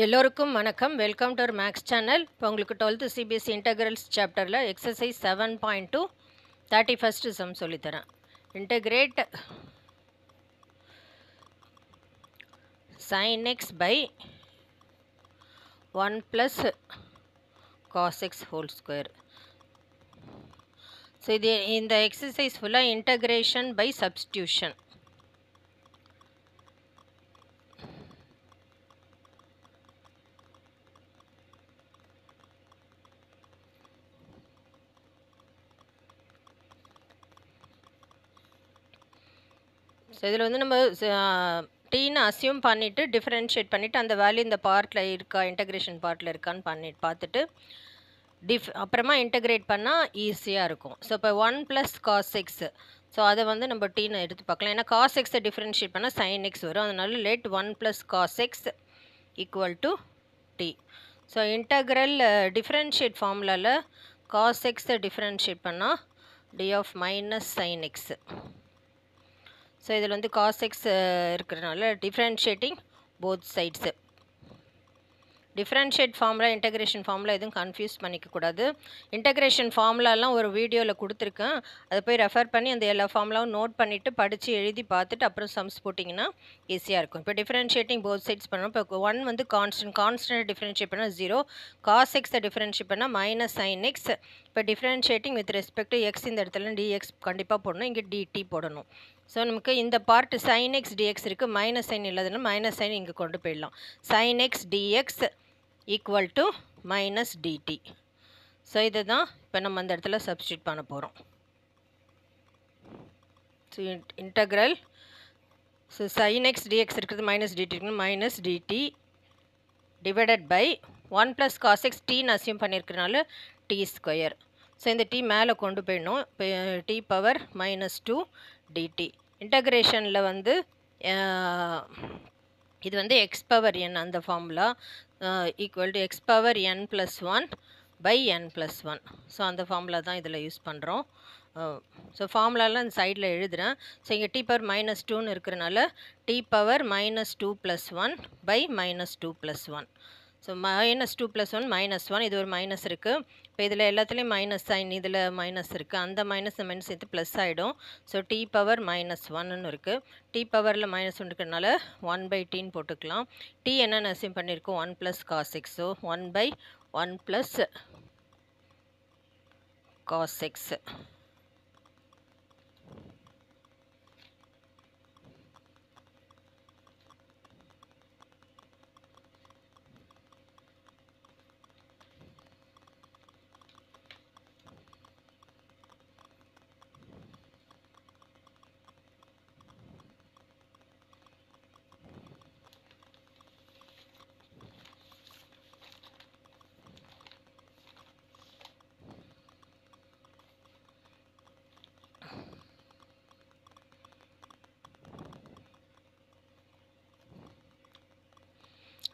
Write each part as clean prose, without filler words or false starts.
எல்லோருக்கும் வணக்கம். Welcome to our maths channel. இப்போ உங்களுக்கு 12th சிபிஎஸ்சி இன்டெக்ரல்ஸ் சாப்டரில் எக்ஸசைஸ் 7.2 31st சம் சொல்லித்தரேன். Integrate sin x by 1 plus cos x whole square. So இது இந்த எக்ஸசைஸ் ஃபுல்லாக இன்டகிரேஷன் பை சப்ஸ்டியூஷன். ஸோ இதில் வந்து நம்ம டீன்னு அசியூம் பண்ணிவிட்டு டிஃப்ரென்ஷியேட் பண்ணிவிட்டு அந்த வேல்யூ இந்த பார்ட்டில் இருக்கா, இன்டகிரேஷன் பார்ட்டில் இருக்கான்னு பார்த்துட்டு அப்புறமா இன்டகிரேட் பண்ணால் ஈஸியாக இருக்கும். ஸோ இப்போ 1 + cos x, ஸோ அதை வந்து நம்ம டீன்னு எடுத்து பார்க்கலாம். ஏன்னா cos x டிஃப்ரென்ஷியேட் பண்ணால் sin x வரும். அதனால let 1 + cos x = t. So integral differentiate ஃபார்முலாவில் cos x டிஃப்ரென்ஷியேட் பண்ணால் d of -sin x. So இதில் வந்து cos x இருக்கிறதுனால differentiating both சைட்ஸு. Differentiate formula, integration formula எதுவும் கன்ஃபியூஸ் பண்ணிக்கக்கூடாது. இன்டகிரேஷன் ஃபார்முலாலாம் ஒரு வீடியோவில் கொடுத்துருக்கேன். அதை போய் ரெஃபர் பண்ணி அந்த எல்லா ஃபார்முலாவும் நோட் பண்ணிவிட்டு படித்து எழுதி பார்த்துட்டு அப்புறம் சம்ஸ் போட்டிங்கன்னா ஈஸியாக இருக்கும். இப்போ டிஃப்ரென்ஷியேட்டிங் போத் சைட்ஸ் பண்ணணும். இப்போ 1 வந்து கான்ஸ்டன்ட் டிஃப்ரென்ஷியேட் பண்ணால் 0, cos x டிஃப்ரென்ஷியேட் பண்ணால் -sin x. இப்போ differentiating with respect to X இந்த இடத்துல dx கண்டிப்பாக போடணும், இங்கே dt போடணும். ஸோ நமக்கு இந்த பார்ட் sin x dx இருக்குது, மைனஸ் சைன் இல்லாததுனால மைனஸ் சைன் இங்கே கொண்டு போயிடலாம். sin x dx = -dt. So இதை தான் இப்போ நம்ம அந்த இடத்துல சப்ஸ்டியூட் பண்ண போகிறோம். So integral, so sin x dx இருக்கிறது -dt இருக்குன்னு -dt divided by 1 + cos x tன்னு அசியூம் பண்ணியிருக்கிறனால t². ஸோ இந்த t மேலே கொண்டு போயிடணும். இப்போ t⁻−2 dt. இன்டகிரேஷனில் வந்து இது வந்து x⁻n அந்த ஃபார்முலா = x⁻n + 1 / n + 1. ஸோ அந்த ஃபார்முலா தான் இதில் யூஸ் பண்ணுறோம். ஸோ ஃபார்முலாலாம் இந்த சைடில் எழுதுகிறேன். ஸோ இங்கே t⁻−2ன்னு இருக்கிறனால t⁻−2 + 1 / -2 + 1. ஸோ -2 + 1 -1, இது ஒரு மைனஸ் இருக்குது. இப்போ இதில் எல்லாத்துலேயும் மைனஸ் சைன், இதில் மைனஸ் இருக்குது. அந்த மைனஸ் சேர்த்து ப்ளஸ் ஆகிடும். ஸோ t⁻−1ன்னு இருக்குது. t⁻ -1 இருக்கிறதுனால 1/tன்னு போட்டுக்கலாம். t என்னென்னு அசியூம் பண்ணியிருக்கோம், 1 + cos x. So 1/1 + cos x.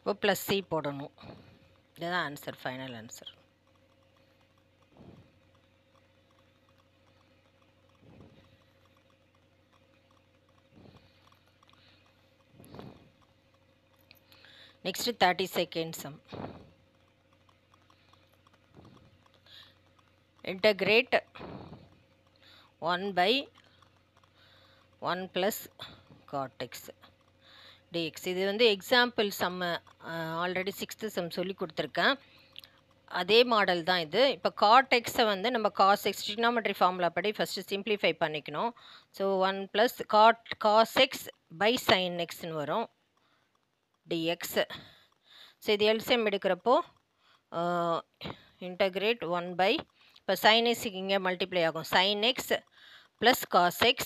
இப்போ ப்ளஸ் சி போடணும். இதுதான் answer, final answer. Next 32nd sum. Integrate 1/1 + cot x dx. இது வந்து example some, already 6th some சொல்லி கொடுத்துருக்கேன். அதே மாடல் தான் இது. இப்போ cot x வந்து நம்ம cos x ட்ரிக்னாமெட்ரி ஃபார்முலா படி ஃபஸ்ட்டு சிம்பிளிஃபை பண்ணிக்கணும். ஸோ 1 + cos x / sin xன்னு வரும் dx. ஸோ இது எல்சிஎம் எடுக்கிறப்போ இன்டகிரேட் 1 இப்போ sin x இங்கே மல்டிப்ளை ஆகும், sin x + cos x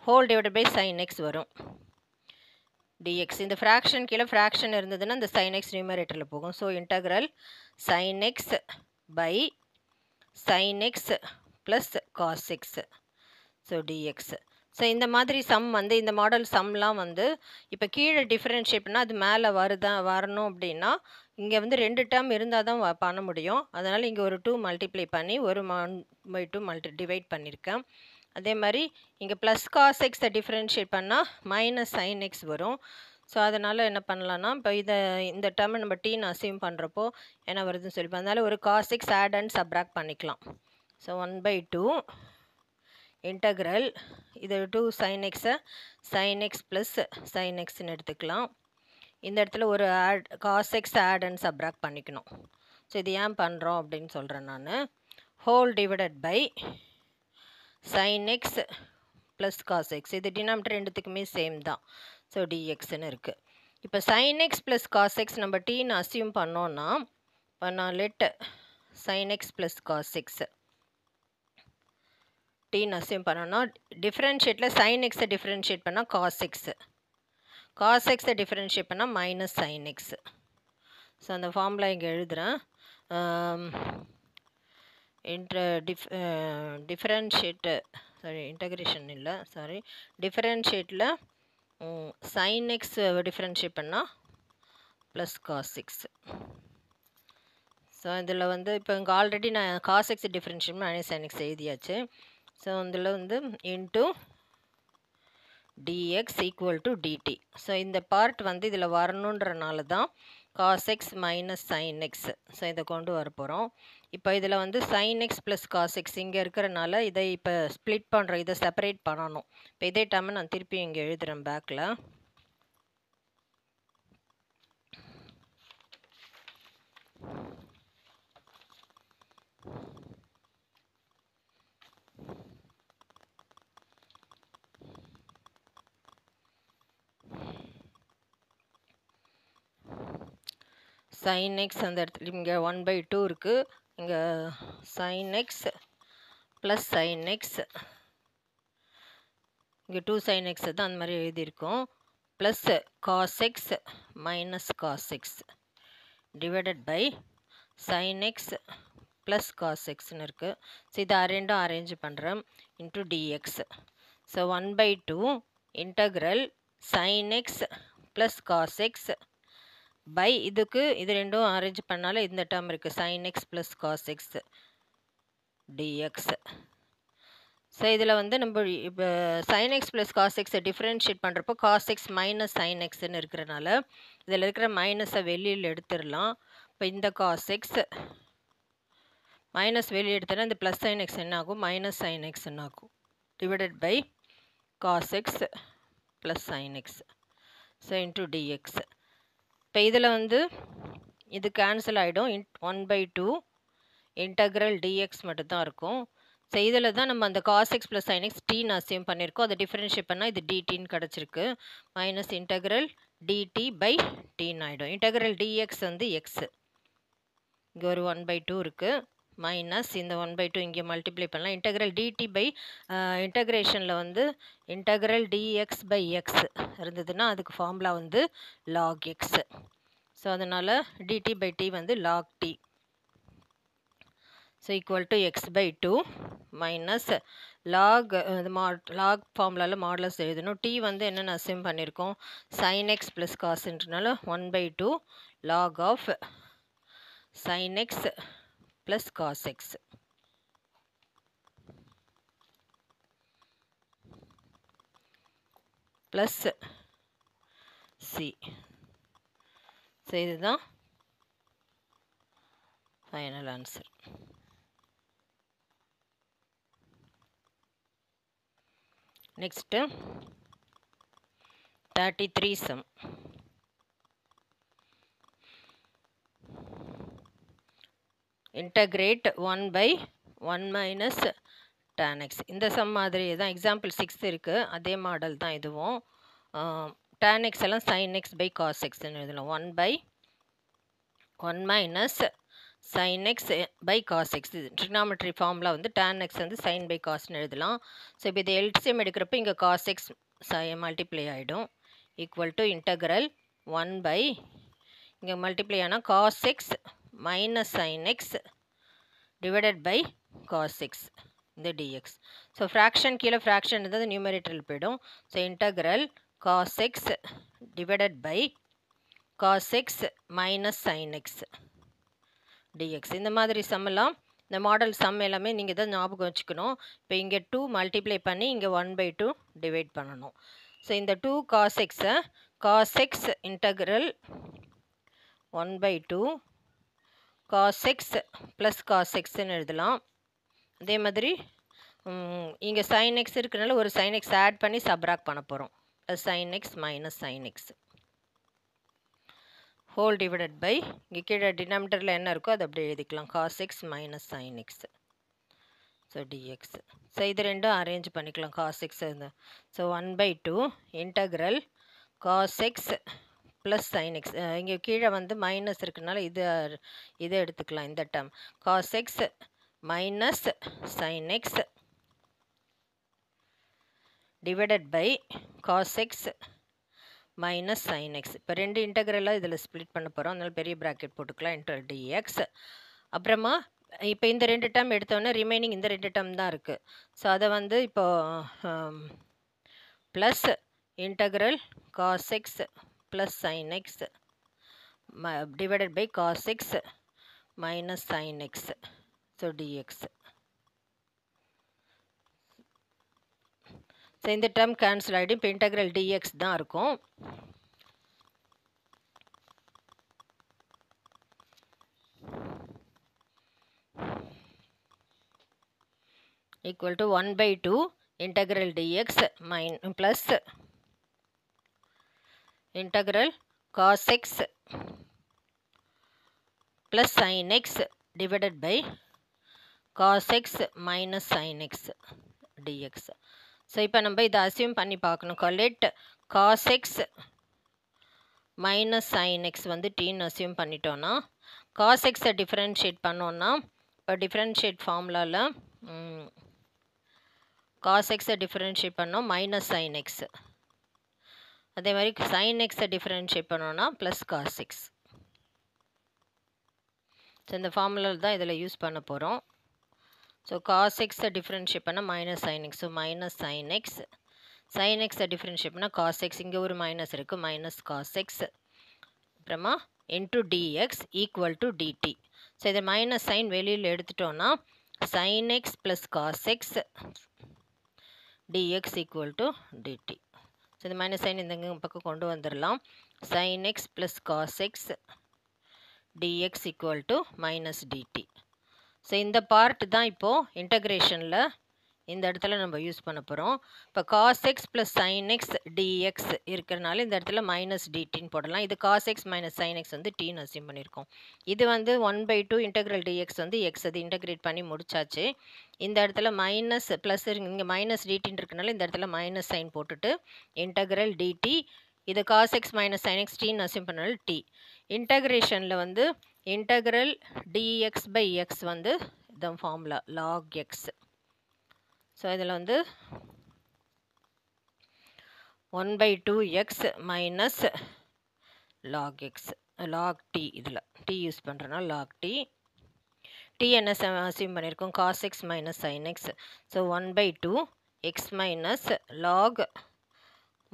whole divided by sin x வரும் dx. இந்த ஃப்ராக்ஷன் கீழே ஃப்ராக்ஷன் இருந்ததுன்னா இந்த sin x நியூமரேட்டரில் போகும். So integral sin x / sin x + cos x. So dx. So இந்த மாதிரி சம் வந்து இந்த மாடல் சம்லாம் வந்து இப்போ கீழே டிஃப்ரென்ஷியேட் பண்ணால் அது மேலே வரணும் அப்படின்னா இங்கே வந்து 2 டேர்ம் இருந்தால் தான் பண்ண முடியும். அதனால் இங்கே ஒரு 2 மல்டிப்ளை பண்ணி ஒரு 1/2 டிவைட் பண்ணியிருக்கேன். அதே மாதிரி இங்கே ப்ளஸ் cos x டிஃப்ரென்ஷியேட் பண்ணால் -sin x வரும். ஸோ அதனால் என்ன பண்ணலான்னா இப்போ இந்த டேர்மை நம்ம டீன்னு அசியூம் பண்ணுறப்போ என்ன வருதுன்னு சொல்லி அதனால ஒரு cos x add and subtract பண்ணிக்கலாம். ஸோ 1/2 இன்டகிரல் இது 2 sin x sin x plus sin xன்னு எடுத்துக்கலாம். இந்த இடத்துல ஒரு cos x add and subtract பண்ணிக்கணும். ஸோ இது ஏன் பண்ணுறோம் அப்படின்னு சொல்கிறேன் நான். Whole divided by sin x plus cos x. இது டினாமினேட்டர் ரெண்டுத்துக்குமே சேம் தான். ஸோ dxன்னு இருக்குது. இப்போ sin x plus cos x நம்ம டீன்னு அசியூம் பண்ணோன்னா இப்போ நான் let sin x plus cos x டீன்னு அசியூம் பண்ணோன்னா டிஃப்ரென்ஷியேட்டில் sin x டிஃப்ரென்ஷியேட் பண்ணால் cos x டிஃப்ரென்ஷியேட் பண்ணால் மைனஸ் sin x. ஸோ அந்த ஃபார்முலா இங்கே எழுதுகிறேன். இன்டகிரேஷன் இல்லை டிஃபரன்ஷியேட்டில் sin x டிஃபரன்ஷியேட் பண்ணால் ப்ளஸ் cos x. ஸோ இதில் வந்து இப்போ இங்கே ஆல்ரெடி நான் cos x differentiate minus sin x எழுதியாச்சு. ஸோ இதில் வந்து into dx equal to dt. So இந்த பார்ட் வந்து இதில் வரணுன்றனால தான் cos x minus sin x. So இதை கொண்டு வர போகிறோம். இப்போ இதில் வந்து sin x plus cos x இங்கே இருக்கிறனால இதை இப்போ ஸ்ப்ளிட் பண்ணுறோம். இதை செப்பரேட் பண்ணணும். இப்போ இதே டைம் நான் திருப்பி இங்கே எழுதுகிறேன் பேக்கில். sin x அந்த இடத்துல இங்கே 1/2 இருக்குது. இங்கே sin x plus sin x இங்கே 2 sin x தான் அந்த மாதிரி எழுதியிருக்கோம். Plus cos x minus cos x divided by sin x plus cos xன்னு இருக்குது. ஸோ இதை ரெண்டும் அரேஞ்ச் பண்ணுறேன் into dx. So 1/2 integral sin x plus cos x by இதுக்கு இது ரெண்டும் அரேஞ்ச் பண்ணால இந்த டேர்ம் இருக்குது sin x plus cos x dx. So இதில் வந்து நம்ம இப்போ sin x plus cos x differentiate பண்ணுறப்போ cos x மைனஸ் sin xன்னு இருக்கிறனால இதில் இருக்கிற மைனஸை வெளியில் எடுத்துடலாம். இப்போ இந்த cos x மைனஸ் வெளியே எடுத்தோன்னா இந்த ப்ளஸ் sin x என்ன ஆகும் மைனஸ் sin x என்ன ஆகும் divided by cos x plus sin x. So into dx. இப்போ இதில் வந்து இது கேன்சல் ஆகிடும். 1/2 இன்டகிரல் dx மட்டும்தான் இருக்கும். ஸோ இதில் தான் நம்ம அந்த cos x plus sin x டீன்னு அசியூம் பண்ணியிருக்கோம். அதை டிஃபரன்ஷியேட் பண்ணால் இது dtன்னு கிடச்சிருக்கு. மைனஸ் இன்டகிரல் dt பை டீன்னு ஆகிடும். இன்டகிரல் dx வந்து x. இங்கே ஒரு 1/2 இருக்குது. மைனஸ் இந்த 1/2 இங்கே மல்டிப்ளை பண்ணலாம். இன்டகிரல் dt பை இன்டகிரேஷனில் வந்து இன்டகிரல் dx பை x இருந்ததுன்னா அதுக்கு ஃபார்முலா வந்து log x. ஸோ அதனால் dt பை t வந்து log t. So equal to x by 2 minus log log ஃபார்முலாவில் மாடலஸ் எழுதணும். t வந்து என்னென்னு அசியூம் பண்ணியிருக்கோம் sin x ப்ளஸ் காசுன்றனால 1/2 log of sin x plus cos x. Plus c. So இதுதான் final answer. Next 33 sum. Integrate 1/1 minus tan x. இந்த sum மாதிரி தான் எக்ஸாம்பிள் 6 இருக்குது. அதே மாடல் தான் இதுவும். tan x எல்லாம் sin x பை cos xன்னு எழுதலாம். 1/1 minus sin x by cos x. Trigonometry formula வந்து tan x வந்து sin பை cosன்னு எழுதலாம். ஸோ இப்போ இது எல்சிஎம் எடுக்கிறப்ப இங்கே cos x மல்டிப்ளை ஆகிடும். ஈக்குவல் டு இன்டகிரல் 1 இங்கே மல்டிப்ளை ஆனால் cos x minus sin x divided by cos x இந்த dx. ஸோ ஃப்ராக்ஷன் கீழே ஃப்ராக்ஷன் இருந்தால் நியூமரேட்டரில் போய்டும். So integral cos x divided by cos x minus sin x dx. இந்த மாதிரி சம்மெல்லாம் இந்த மாடல் சம் எல்லாமே நீங்கள் தான் ஞாபகம் வச்சுக்கணும். இப்போ இங்கே 2 மல்டிப்ளை பண்ணி இங்கே 1/2 டிவைட் பண்ணணும். ஸோ இந்த 2 cos x cos x integral 1/2 cos x plus cos xன்னு எழுதலாம். அதே மாதிரி இங்கே sin x இருக்கிறனால ஒரு sin x ஆட் பண்ணி சப்ராக்ட் பண்ண போகிறோம். sin x minus sin x whole divided by இங்கே கீழே டினாமினேட்டரில் என்ன இருக்கோ அதை அப்படியே எழுதிக்கலாம். cos x minus sin x so dx. So இது ரெண்டும் அரேஞ்ச் பண்ணிக்கலாம். cos x so 1/2 integral cos x plus sin x. இங்கே கீழே வந்து மைனஸ் இருக்குனால இதை எடுத்துக்கலாம். இந்த term cos x minus sin x divided by cos x minus sin x. இப்போ ரெண்டு இன்டகிரலாக இதில் ஸ்ப்ளிட் பண்ண போகிறோம். அதனால பெரிய ப்ராக்கெட் போட்டுக்கலாம் இன்டர் dx. அப்புறமா இப்போ இந்த ரெண்டு டேர்ம் எடுத்தோன்னே ரிமைனிங் இந்த ரெண்டு டேர்ம் தான் இருக்குது. ஸோ அதை வந்து இப்போ plus integral cos x plus sin x divided by cos x minus sin x so dx. So இந்த டேர்ம் கேன்சல் ஆகிடும். இப்போ இன்டகிரல் dx தான் இருக்கும். Equal to 1/2 integral dx plus integral cos x plus sin x divided by cos x minus sin x dx. So இப்போ நம்ம இதை assume பண்ணி பார்க்கணும். Let cos x minus sin x வந்து டீன்னு அசியூம் பண்ணிட்டோன்னா cos x டிஃப்ரென்ஷியேட் பண்ணோன்னா இப்போ டிஃப்ரென்ஷியேட் ஃபார்முலாவில் cos x டிஃப்ரென்ஷியேட் பண்ணோம் மைனஸ் sin x. அதே மாதிரி sin x டிஃப்ரென்ஷியேட் பண்ணோன்னா ப்ளஸ் cos x. ஸோ இந்த ஃபார்முலாவில் தான் இதில் யூஸ் பண்ண போகிறோம். ஸோ cos x டிஃப்ரென்ஷியேட் பண்ணால் minus sin x. So minus sin x. sin x differentiate பண்ணால் cos x. இங்கே ஒரு மைனஸ் இருக்குது மைனஸ் cos x. அப்புறமா into dx equal to dt. So இதை மைனஸ் சைன் வெளியில் எடுத்துட்டோன்னா sin x plus cos x dx equal to dt. So இந்த minus sign இந்த பக்கம் கொண்டு வந்துடலாம். sin x plus cos x dx equal to minus dt. So இந்த part தான் இப்போது இன்டகிரேஷனில் இந்த இடத்துல நம்ம யூஸ் பண்ண போகிறோம். இப்போ cos x plus sin x dx இருக்கிறனால இந்த இடத்துல மைனஸ் dtன்னு போடலாம். இது cos x minus sin x வந்து டீன்னு அசியூம் பண்ணியிருக்கோம். இது வந்து 1/2 இன்டகிரல் dx வந்து x அது இன்டகிரேட் பண்ணி முடிச்சாச்சு. இந்த இடத்துல மைனஸ் ப்ளஸ் இங்கே மைனஸ் dtன்னு இருக்கனால இந்த இடத்துல மைனஸ் சைன் போட்டுட்டு இன்டகிரல் dt. இது cos x minus sin x டீன்னு அசியூம் பண்ணனால t. இன்டகிரேஷனில் வந்து இன்டகிரல் dx பை x வந்து இதான் ஃபார்முலா log x. ஸோ இதில் வந்து 1/2x minus log x log t. இதில் t யூஸ் பண்ணுறோன்னா log t. t என்ன அசியூம் பண்ணியிருக்கோம் cos x minus sin x. So 1/2 x minus log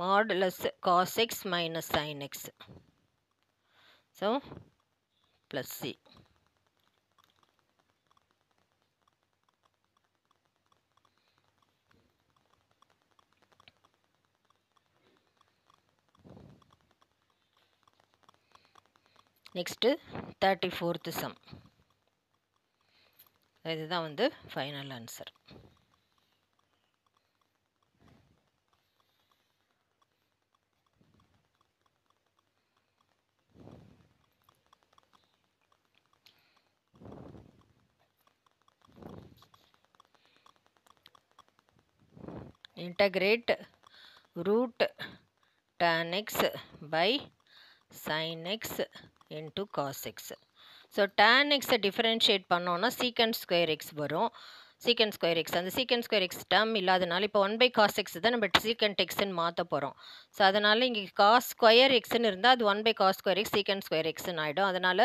modulus cos x minus sin x. So plus c. Next 34th sum. இதுதான் வந்து final answer. integrate root tan x by sin x into cos x. So tan x differentiate பண்ணோன்னா secant square x வரும். secant square x அந்த secant square x term இல்லாதனால இப்போ 1/cos x தான் நம்ம secant xன்னு மாற்ற போகிறோம். ஸோ அதனால் இங்கே cos square xன்னு இருந்தால் அது 1/cos square x secant square xன்னு ஆகிடும். அதனால்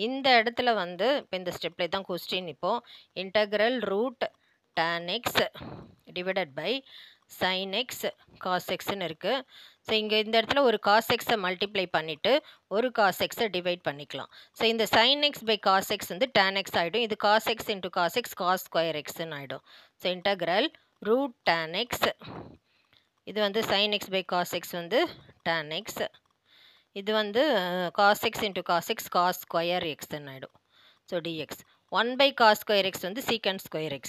இந்த இடத்துல வந்து இப்போ இந்த ஸ்டெப்பில் தான் கொஸ்டின். இப்போது integral root tan x divided by sin x cos xன்னு இருக்குது. ஸோ இங்கே இந்த இடத்துல ஒரு cos x மல்டிப்ளை பண்ணிவிட்டு ஒரு cos x டிவைட் பண்ணிக்கலாம். ஸோ இந்த sin x by cos x வந்து tan x ஆகிடும். இது cos x into cos x cos square xன்னு ஆகிடும். So integral root tan x இது வந்து sin x by cos x வந்து tan x. இது வந்து cos x into cos x cos square x ஆகிடும். So dx 1 by cos square x வந்து secant square x.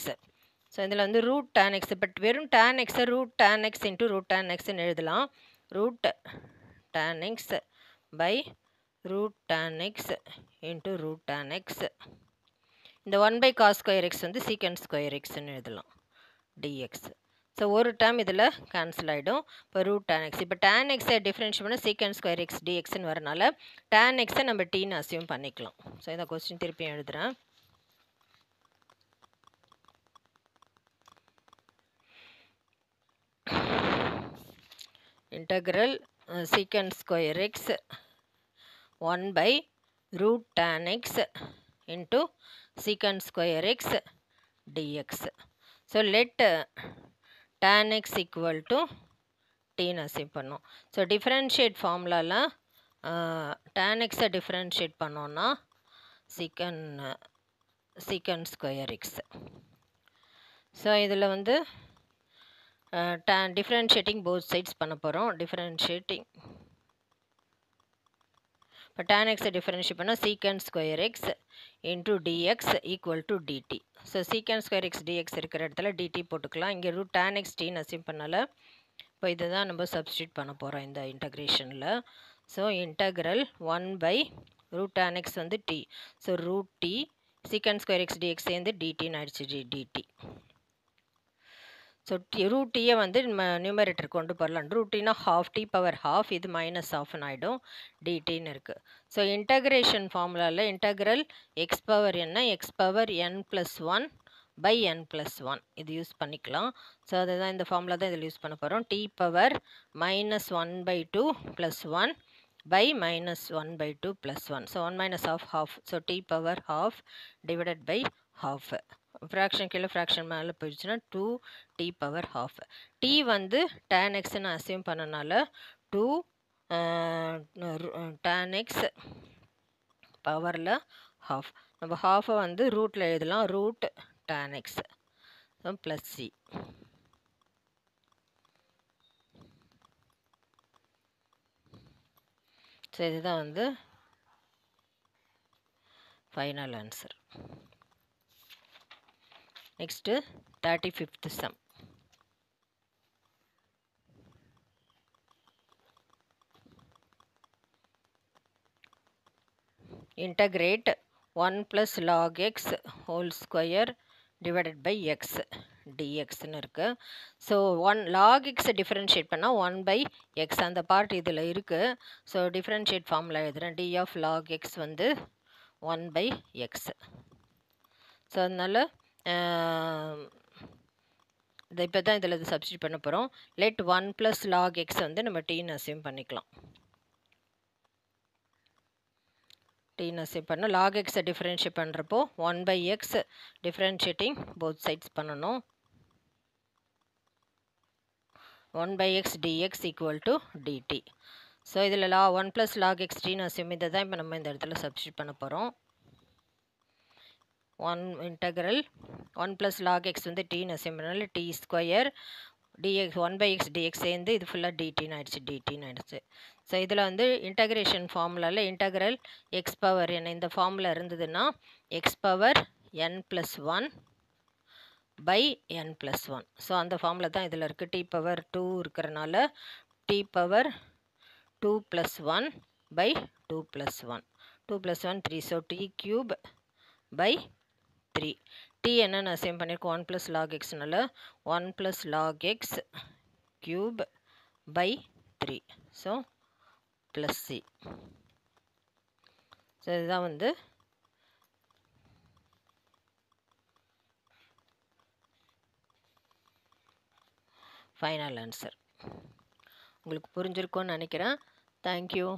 So இதில் வந்து root tan x, பட் வெறும் tan x root tan x into root tan xன்னு எழுதலாம். root tan x by root tan x into root tan x. இந்த 1 by cos square x வந்து secant square xன்னு எழுதலாம் dx. So ஒரு term இதில் cancel ஆகிடும். இப்போ root tan x, இப்போ tan x-ஐ differentiate பண்ண secant square x dxன்னு வரனால tan x-ஐ நம்ம tன்னு அசியூம் பண்ணிக்கலாம். ஸோ இந்த கொஸ்டின் திருப்பியும் எழுதுகிறேன். Integral secant square x 1 by root tan x into secant square x dx. So let tan x equal to t ன்னு அசியூம் பண்ணோம். ஸோ டிஃப்ரென்ஷியேட் ஃபார்முலாவில் tan x-ஐ டிஃப்ரென்ஷியேட் பண்ணோன்னா secant square x. ஸோ இதில் வந்து differentiating both sides பண்ண போகிறோம். Differentiating இப்போ tan x-ஐ differentiate பண்ணால் secant square x into dx equal to dt. So secant square x dx இருக்கிற இடத்துல dt போட்டுக்கலாம். இங்கே root tan x tன்னு அசியூம் பண்ணால இப்போ இதை தான் நம்ம சப்ஸ்டியூட் பண்ண போகிறோம் இந்த இன்டகிரேஷனில். So integral 1 by root tan x வந்து t. So root t secant square x dx சேர்ந்து dtன்னு ஆயிடுச்சு dt. ஸோ root t-யை வந்து நம்ம நியூமரேட்டர் கொண்டு போகலாம். root t-னா half t power half, இது மைனஸ் ஆஃப்னு ஆகிடும் dtன்னு இருக்குது. ஸோ இன்டகிரேஷன் ஃபார்முலாவில் இன்டகிரல் x பவர் என்ன x power n plus 1 by n plus 1 இது யூஸ் பண்ணிக்கலாம். ஸோ அதுதான் இந்த ஃபார்முலா தான் இதில் யூஸ் பண்ண போகிறோம். t power minus 1 by 2 plus 1 by minus 1 by 2 plus 1. So 1 minus half. So t power half divided by half. Fraction கீழே fraction மேலே போயிடுச்சுன்னா 2t power half. t வந்து tan x-ன்னு அசியூம் பண்ணனால 2 tan x பவரில் half. நம்ம half-ஐ வந்து ரூட்டில் எழுதலாம். Root tan x plus c. So இதுதான் வந்து final answer. Next 35th sum. integrate 1 plus log x whole square divided by x dxன்னு இருக்குது. ஸோ 1 log x டிஃப்ரென்ஷியேட் பண்ணால் 1 by x அந்த பார்ட் இதில் இருக்குது. ஸோ டிஃப்ரென்ஷியேட் ஃபார்முலா எழுதுகிறேன். d of log x வந்து 1 by x. So அதனால் இதை இப்போ தான் இதில் சப்ஸ்டியூட் பண்ண போகிறோம். let 1 plus log x வந்து நம்ம tன்னு அசியூம் பண்ணிக்கலாம். tன்னு அசியூம் பண்ணோம். log x-ஐ டிஃப்ரென்ஷியேட் பண்ணுறப்போ 1 by x differentiating both sides பண்ணணும். 1 by x dx equal to dt. So இதில் 1 plus log x tன்னு அசியூம் இதை தான் இப்போ நம்ம இந்த இடத்துல சப்ஸ்டியூட் பண்ண போகிறோம். 1 integral 1 plus log x வந்து tன்னு அசியூம் பண்ணால t square dx 1 by x dx சேர்ந்து இது ஃபுல்லாக dtன்னு ஆயிடுச்சு. ஸோ இதில் வந்து இன்டகிரேஷன் ஃபார்முலாவில் இன்டகிரல் எக்ஸ் பவர் n இந்த ஃபார்முலா இருந்ததுன்னா X power n plus 1 by n plus 1. So அந்த ஃபார்முலா தான் இதில் இருக்குது. t பவர் 2 இருக்கிறனால t power 2 plus 1 by 2 plus 1. 2 plus 1 3. So t cube by 3. t என்னன்னு அசைன் பண்ணியிருக்கோம் 1 plus log xனால 1 plus log x cube by 3. So plus c. So இதுதான் வந்து final answer. உங்களுக்கு புரிஞ்சிருக்கும்னு நினைக்கிறேன். தேங்க்யூ.